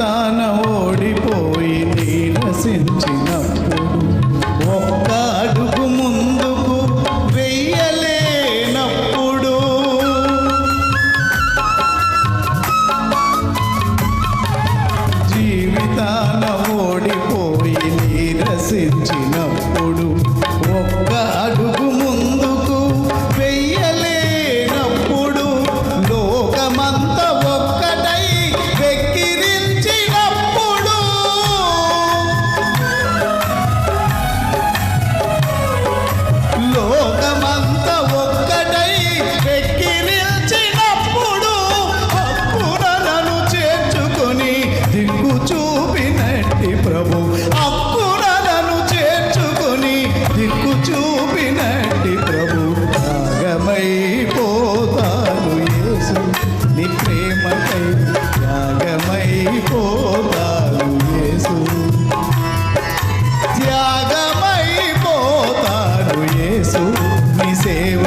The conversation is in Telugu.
జీవితాన ఓడిపోయి నీరసించినప్పుడు ఒక్క అడుగు ముందుకు వెయ్యలేనప్పుడు జీవితాన ఓడిపోయి నీరసించినప్పుడు ఒక్క అడుగు ముందుకు వెయ్యలేనప్పుడు లోకమంతా ఒక్కటై వెక్కిరించినప్పుడు లోకమంతా ఒక్కటై వెక్కిరించినప్పుడు అప్పుడ నన్ను చేర్చుకొని దిక్కు చూపినట్టి ప్రభు అప్పుడ నన్ను చేర్చుకొని దిక్కు చూపినట్టి ప్రభు త్యాగమైపోతాను యేసు నీ ప్రేమకై త్యాగమైపోతాను యేసు త్యాగమైపోతాను యేసు నీ సేవ